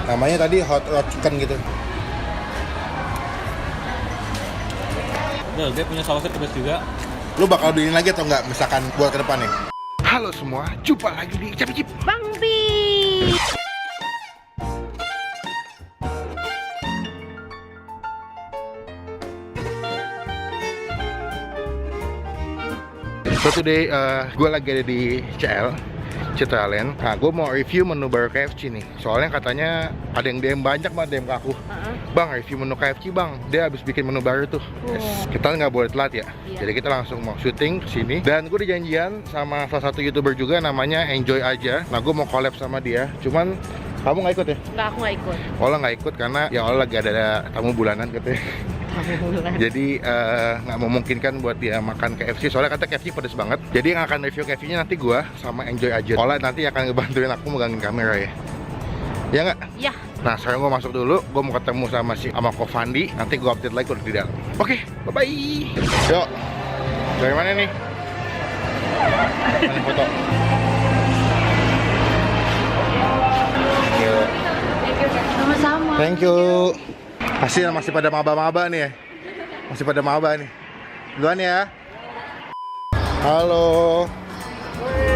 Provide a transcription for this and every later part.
Namanya tadi hot rod chicken gitu. Dia punya sausnya pedas juga. Lu bakal beliin lagi atau enggak misalkan buat ke depan nih? Halo semua, jumpa lagi di Icip-Icip Bang Bi. So today, gue lagi ada di Citraland. Nah, gue mau review menu baru KFC nih. Soalnya katanya ada yang DM banyak banget DM ke aku. Bang, review menu KFC bang. Dia habis bikin menu baru tuh. Yes. Kita nggak boleh telat ya. Jadi kita langsung mau syuting ke sini. Dan gue udah janjian sama salah satu YouTuber juga namanya Enjoy Aja. Nah, gue mau collab sama dia. Cuman kamu nggak ikut ya? Nggak, aku nggak ikut. Olah nggak ikut karena ya Allah lagi ada tamu bulanan katanya. Jadi nggak memungkinkan buat dia makan KFC. Soalnya kata KFC pedes banget. Jadi yang akan review KFC-nya nanti gue sama Enjoy Aja. Olah nanti akan ngebantuin aku megangin kamera ya. Ya nggak? Ya. Nah sekarang gue masuk dulu. Gue mau ketemu sama Ko Fandi. Nanti gue update lagi udah di dalam. Oke, bye-bye. Yuk. Dari mana nih? Mana foto? Yuk. Sama-sama. Thank you. Masih pada maba-maba nih ya. Masih pada maba nih. Duluan ya. Halo.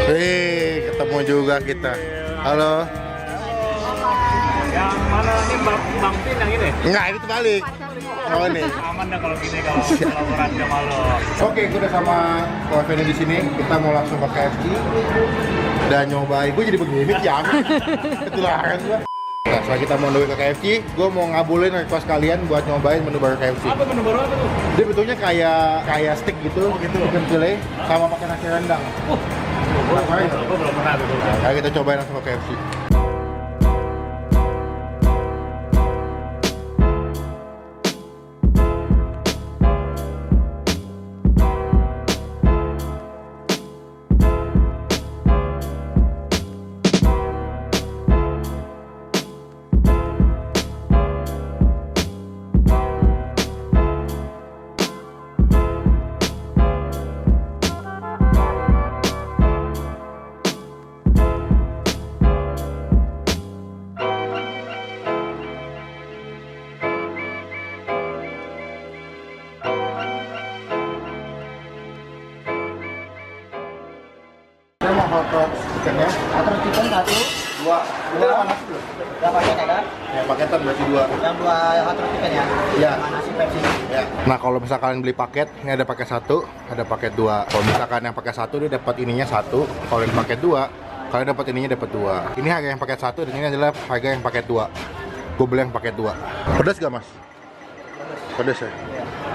Ketemu juga kita. Halo. Yang mana nih Bang Pin yang ini? Enggak, ini terbalik. Oh ini. Aman dah kalau gini kalau kolaborasi sama lo. Oke, gue udah sama Ko Fandi di sini. Kita mau langsung ke KFC dan nyobain. Gue jadi begini jangan. Ketularan gue. Nah, setelah kita mau ke KFC, gue mau ngabulin request kalian buat nyobain menu baru KFC. Apa menu baru apa tuh? Dia bentuknya kayak steak gitu, chicken fillet sama pakai nasi rendang. Gue belum pernah tuh. Nah, kita cobain langsung ke KFC. Saya mau hot rod chickennya. Hot rod chicken satu, Dua panas dulu. yang paket ada, Ya, paketan berarti dua. yang dua hot rod chicken ya, Iya. sama nasi Pepsi. Ya. Nah, kalau misalkan kalian beli paket, ini ada paket satu, ada paket dua. Kalau misalkan yang paket satu dia dapat ininya satu, kalau yang paket dua, kalian dapat ininya dapat dua. Ini harga yang paket satu dan ini adalah harga yang paket dua. Gue beli yang paket dua. Pedas gak mas? Pedas ya.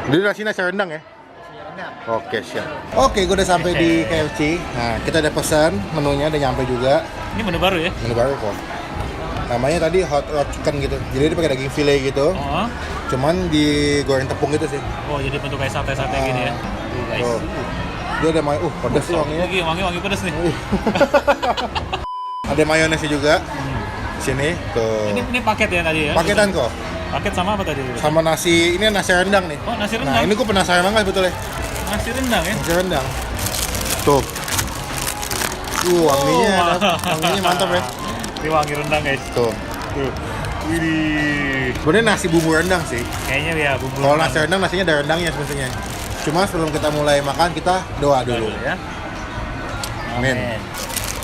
Jadi nasi rendang ya? Oke siap. Oke, gue udah sampai di KFC. Nah, kita udah pesan menunya, udah nyampe juga. Ini menu baru ya? Menu baru kok. Namanya tadi hot rod chicken gitu. Jadi dia pakai daging fillet gitu. Oh. Cuman digoreng tepung gitu sih. Oh, jadi bentuk kayak sate-sate gini ya. Guys. Oh. Dia ada mayo. Pedas sih wanginya. Wangi pedas nih. Ada mayonesnya juga. Sini tuh. Ini paket ya tadi ya? Paketan kok. Paket sama apa tadi? Sama nasi, ini nasi rendang nih. Oh, nasi Nah, rendang. ini gue penasaran banget sebetulnya. Nasi rendang ya? Nasi rendang. Tuh. Wanginya mantap ya. Ini wangi rendang guys. Tuh. Widih. Sebenarnya nasi bumbu rendang sih. Kayaknya ya bumbu. Kalau nasi rendang nasinya ada rendangnya sebenarnya. Cuma sebelum kita mulai makan kita doa dulu. ya. Amin.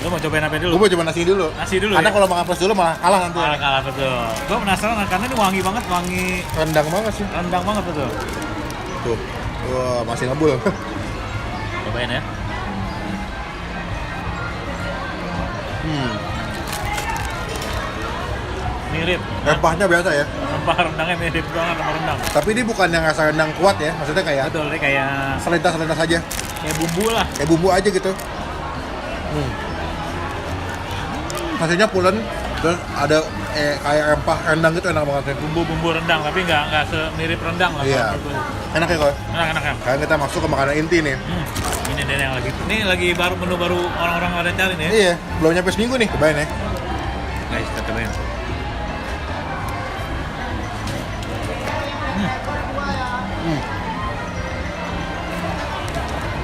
Lu mau cobain apa Gue dulu? mau coba nasi dulu. Nasi dulu Karena ya? kalau makan plus dulu malah kalah nanti. Kalah betul. Gue penasaran karena ini wangi banget, wangi Rendang banget sih. rendang banget betul. Tuh. Wah, masih ngebul. Cobain ya. Mirip. Rempahnya biasa ya. Rempah rendangnya mirip banget sama rendang. Tapi ini bukan yang rasa rendang kuat ya. Maksudnya kayak Betul, ini kayak selintas-selintas aja. bumbu lah. Kayak bumbu aja gitu. Nasinya pulen, terus ada kayak rempah rendang gitu, enak banget ya. Bumbu-bumbu rendang, tapi nggak semirip rendang lah. Iya. Enak ya kok. Enak ya. Sekarang kita masuk ke makanan inti nih. Ini dia yang lagi menu baru orang-orang pada cari nih. Iya, belum nyampe seminggu nih. Cobain ya. Guys, kita cobain.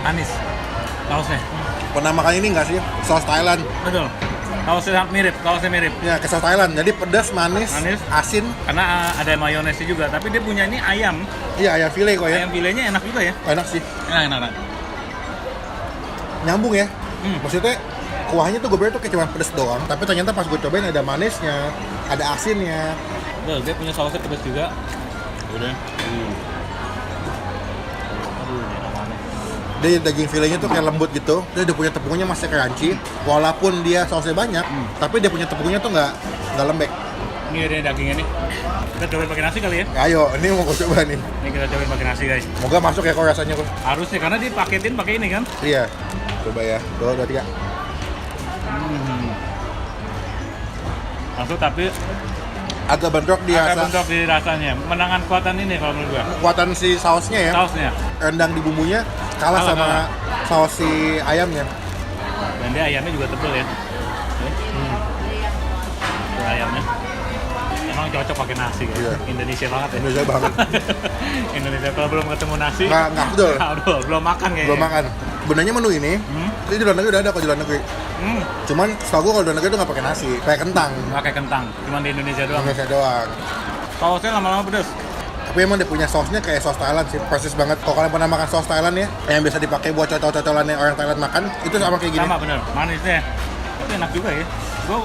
Anis sausnya. Pernah makan ini nggak sih? Saus Thailand. Betul. Sausnya mirip. Ya, ke saus Thailand. Jadi pedas, manis, Manis. asin. Karena ada mayonesnya juga, tapi dia punya ini ayam. Iya, ayam file kok ya. Ayam filenya enak juga ya. Enak sih. Enak. Nyambung ya. Hmm. Maksudnya kuahnya tuh gue pikir tuh kayak cuma pedas doang, tapi ternyata pas gue cobain ada manisnya, ada asinnya. Tuh, dia punya sausnya pedas juga. Udah. Aduh, ini enak banget. Dia daging filenya tuh kayak lembut gitu. Dia udah punya tepungnya masih crunchy. Walaupun dia sausnya banyak, tapi dia punya tepungnya tuh nggak lembek. Ini ada dagingnya nih. Kita cobain pakai nasi kali ya. Ayo, ini mau gue coba nih. Ini kita cobain pakai nasi guys. Moga masuk ya kok rasanya kok. Harusnya karena dipaketin pakai ini kan. Iya. Coba ya. 2, 3. Masuk tapi Agak bentrok di agak rasa. bentrok di rasanya. Menangan kuatan ini kalau menurut gua. Kekuatan si sausnya ya. Sausnya. Rendang di bumbunya kalah sama Kalah. saus si ayamnya. Dan dia ayamnya juga tebel ya. Tuh ayamnya. Emang cocok pakai nasi guys. Iya. Indonesia banget ya. Indonesia banget. Indonesia kalau belum ketemu nasi. Nggak betul. Aduh, belum makan kayaknya. Belum makan. Sebenarnya menu ini, ini di luar negeri udah ada kok di luar negeri. Cuman setahu gue kalau di luar negeri tuh nggak pakai nasi, pakai kentang. Pakai kentang. Cuma di Indonesia doang. Indonesia doang. Sausnya lama-lama pedas. Tapi emang dia punya sausnya kayak saus Thailand sih, persis banget. Kalau kalian pernah makan saus Thailand ya, yang biasa dipakai buat cocol-cocolannya orang Thailand makan, itu sama kayak gini. Sama bener, manisnya. Tapi enak juga ya. Gua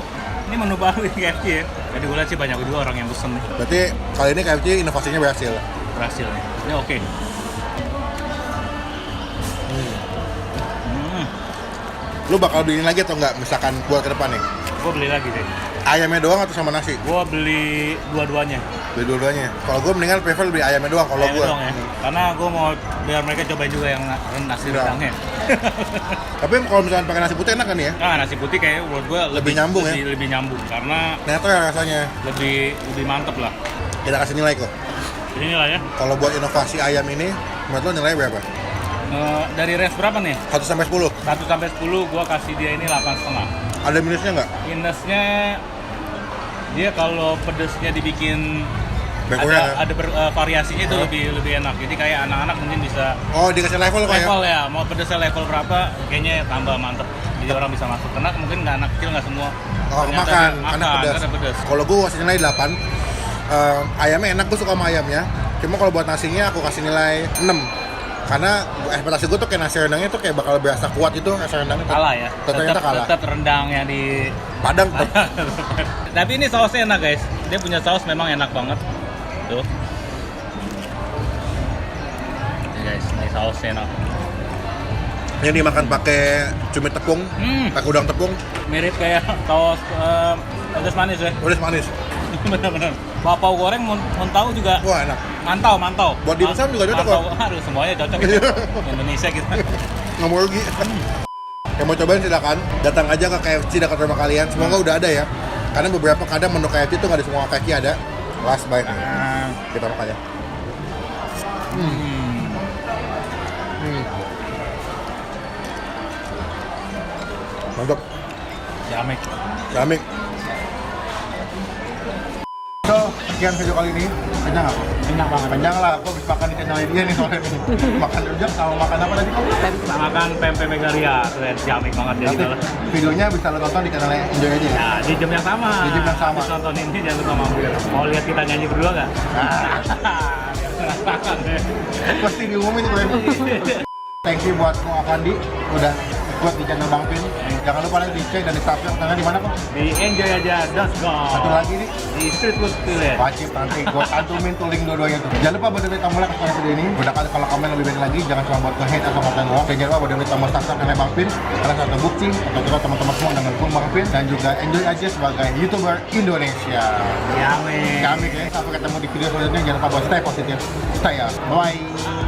ini menu baru di KFC ya. Jadi gue lihat sih banyak juga orang yang pesen nih. Berarti kali ini KFC inovasinya berhasil. Berhasil nih. Ini oke. Lu bakal beliin lagi atau nggak misalkan buat ke depan nih? Gue beli lagi deh. Ayamnya doang atau sama nasi? Gue beli dua-duanya. Beli dua-duanya. Kalau gue mendingan prefer beli ayamnya doang kalau Ayamnya gue. doang ya. Karena gue mau biar mereka cobain juga yang nasi Iya. rendangnya. Tapi kalau misalkan pakai nasi putih enak kan ya? Ah, nasi putih kayak menurut gue Lebih nyambung ya? Lebih nyambung karena Netral rasanya. lebih mantep lah. Kita kasih nilai kok. Inilah ya. Kalau buat inovasi ayam ini, menurut lo nilai berapa? Dari range berapa nih? 1 sampai 10. 1 sampai 10 gue kasih dia ini 8,5. Ada minusnya nggak? Minusnya dia kalau pedesnya dibikin Berkurang ya? ada variasinya itu lebih enak. Jadi kayak anak-anak mungkin bisa Oh, dikasih level kok ya? level ya. Mau pedesnya level berapa, kayaknya tambah mantep. Jadi orang bisa masuk. Karena mungkin nggak anak kecil nggak semua. Oh, ternyata makan, karena pedas. karena pedas. Kalau gue kasih nilai 8. Ayamnya enak, gue suka sama ayamnya. Cuma kalau buat nasinya aku kasih nilai 6. Karena ekspektasi gue tuh kayak nasi rendangnya tuh kayak bakal berasa kuat itu rasa rendangnya. Kalah ya. Ternyata kalah. Tetap rendang yang di Padang. Tapi ini sausnya enak guys. Dia punya saus memang enak banget. Tuh. Ini guys, ini sausnya enak. Ini dimakan pakai cumi tepung, pakai udang tepung, Mirip kayak saus pedas manis ya. pedas manis. Bener-bener. Bapau goreng mau tahu juga. Wah, enak. Mantau. Buat dimsum juga cocok kok. Aduh, semuanya cocok gitu. Indonesia gitu. Nggak mau rugi. Yang mau cobain silakan datang aja ke KFC dekat rumah kalian. Semoga udah ada ya. Karena beberapa kadang menu KFC itu nggak di semua KFC ada. Last bite nih. Kita makan ya. Mantap. Jamek. Ciamik. So, sekian video kali ini. Kenyang apa? Enak banget. Kenyang lah, aku habis makan di channel dia nih soalnya nih. Makan rujak sama makan apa tadi? Makan pempek Megaria. Keren, jamek banget jadi Nanti kalau. videonya bisa lo tonton di channelnya Enjoy aja ya. Nah, di jam yang sama. Di jam yang sama. Habis nonton ini jangan lupa mampir. Mau lihat kita nyanyi berdua nggak? Biar penasaran deh. Pasti diumumin gue. Thank you buat Ko Avandi udah ikut di channel Bang Pin. Jangan lupa like, di cek dan di subscribe channelnya di mana kok? Di enjoyaja.com. Satu lagi nih, Di Street Food Village. wajib nanti gue cantumin tuh link dua-duanya tuh. Jangan lupa buat donate tombol like pada video ini. Udah kalau komen lebih banyak lagi, jangan cuma buat nge-hate atau ngatain doang. Dan jangan lupa buat donate tombol subscribe channel Bang Pin. Karena satu bukti atau kita teman-teman semua dengan full Bang Pin dan juga enjoy aja sebagai YouTuber Indonesia. Jamek. Kami ya, sampai ketemu di video selanjutnya. Jangan lupa buat stay positif, stay up. Bye.